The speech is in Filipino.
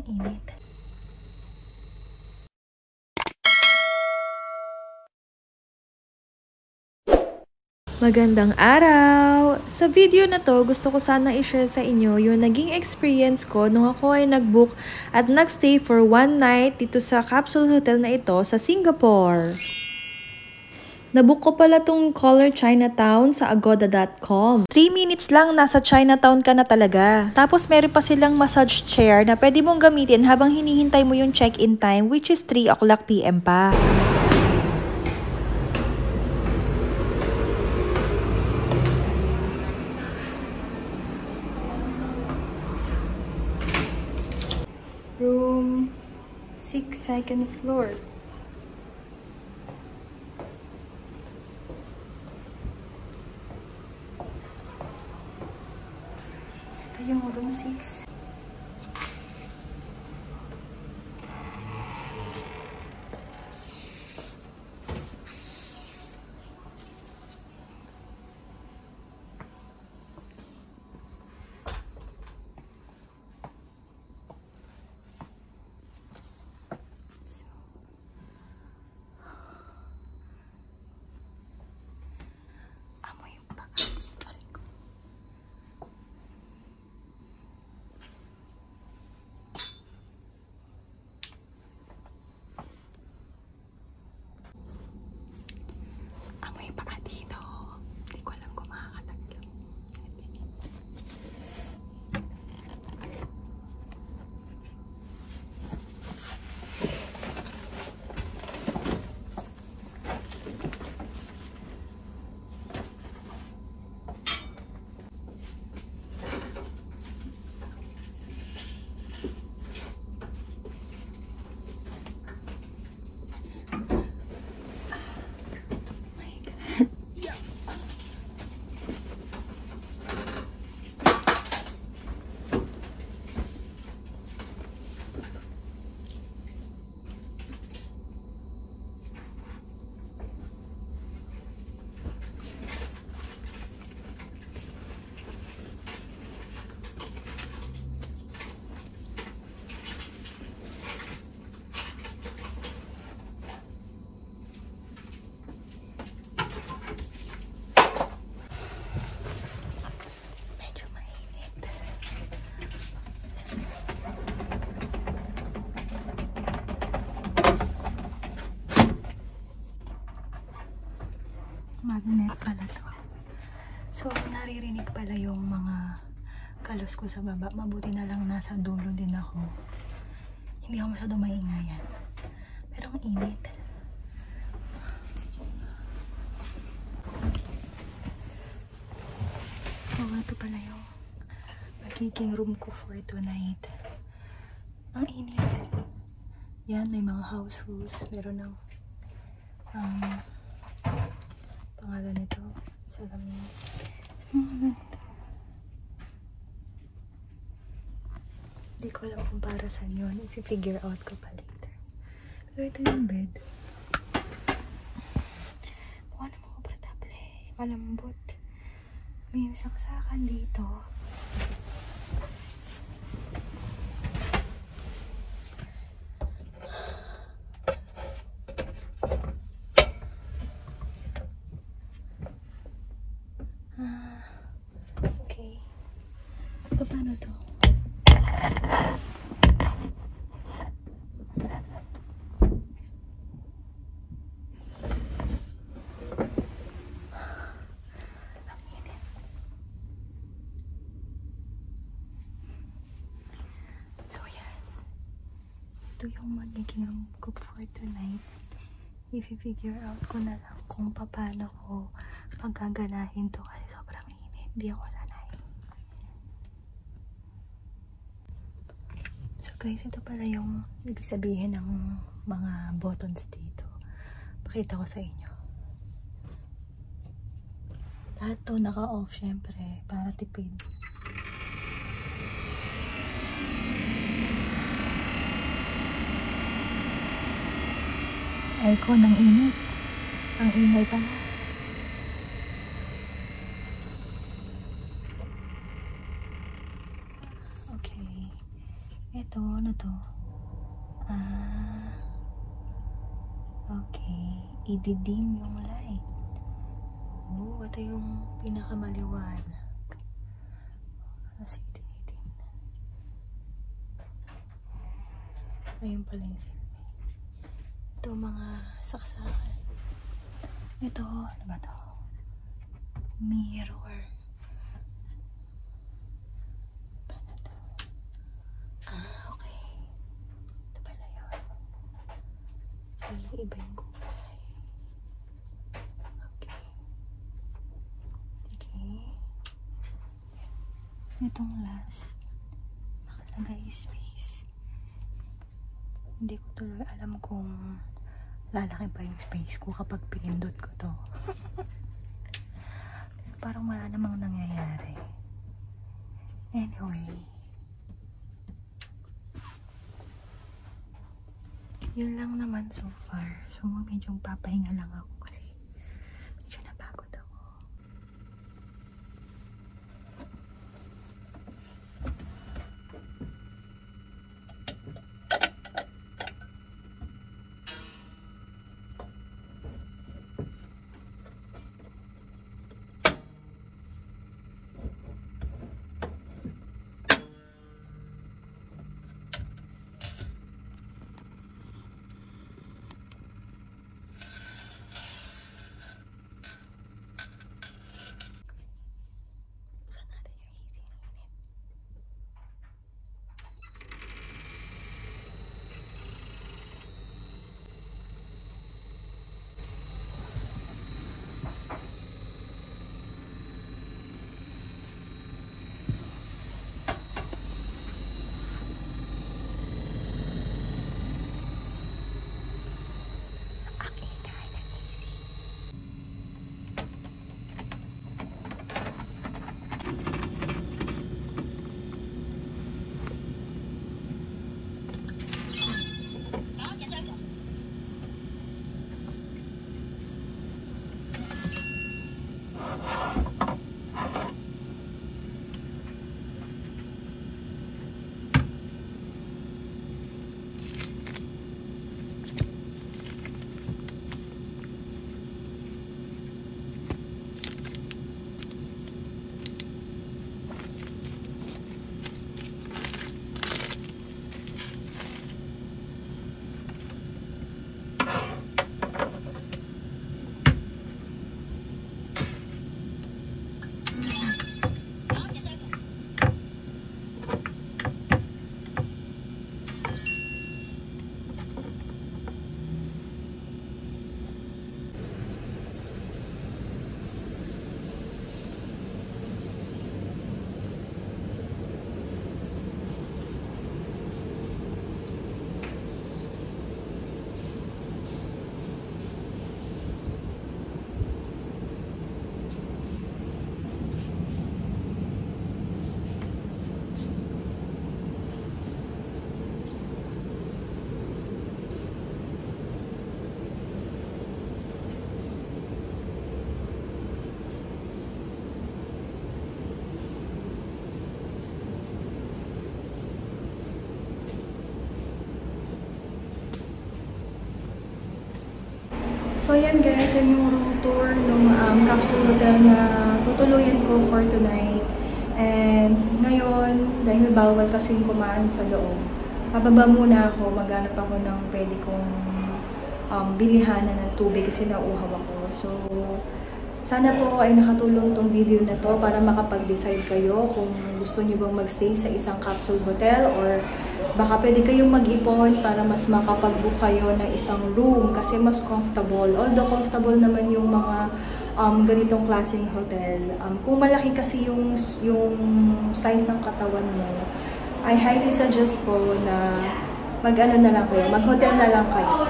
init. Magandang araw! Sa video na to, gusto ko sana i-share sa inyo yung naging experience ko nung ako ay nag-book at nag-stay for one night dito sa capsule hotel na ito sa Singapore. Nabook ko pala tong Color Chinatown sa agoda.com. 3 minutes lang nasa Chinatown ka na talaga. Tapos meron pa silang massage chair na pwede mong gamitin habang hinihintay mo yung check-in time, which is 3 o'clock PM pa. Room 6, second floor. Ito yung room 6. Amoy pa dito. Hindi ko alam kung makakatagal. Magnet pala to. So, naririnig pala yung mga kalos ko sa baba. Mabuti na lang nasa dulo din ako. Hindi ako masyado maingayan. Pero ang init. So, ito pala yung magiging room ko for tonight. Ang init. Yan, may mga house rules. Meron ng pangalan nito. Salamin. Ganito. Hindi ko alam kung para saan yun. I-figure out ko pa later. Pero ito yung bed. Mukha naman komportable. Malambot. May saksakan dito. Okay. So, paano to? Ang init. So, yan. Ito yung magiging room ko for tonight. I-figure out ko na lang kung paano ko pagkaganahin to kasi sobrang init. Hindi ako sanay. So guys, ito pala yung ibig sabihin ng mga buttons dito. Pakita ko sa inyo. Lahat to naka-off syempre para tipid. Aircon ng init. Ang ingay pala. Okay. Ito, ano to? Okay. I-dim yung light. Oh, ito yung pinakamaliwanag. Kasi tinitim na. Ayun pala yung silbi. Ito mga saksakan. Ito, ano ba to? Mirror. Paano to? Okay. Ito pala yun. Iba yung kulay. Okay. Okay. Itong last. Nakalagay space. Hindi ko tuloy alam kung lalaki ba yung space ko kapag pinindot ko to. Parang wala namang nangyayari. Anyway. Yun lang naman so far. So medyo papahinga lang ako kasi medyo napagod ako. So yan guys, yan yung room tour ng capsule hotel na tutuluyan ko for tonight. And ngayon, dahil bawal kasing kumain sa loob, bababa muna ako, maghanap ako ng pwede kong bilihanan ng tubig kasi nauuhaw ako. So, sana po ay nakatulong tong video na to para makapag-decide kayo kung gusto niyo bang magstay sa isang capsule hotel or baka pwede kayong mag-ipon para mas makapag-book kayo ng isang room kasi mas comfortable. Although comfortable naman yung mga ganitong klaseng hotel. Kung malaki kasi yung size ng katawan mo, I highly suggest po na mag-ano na lang kayo, mag-hotel na lang kayo.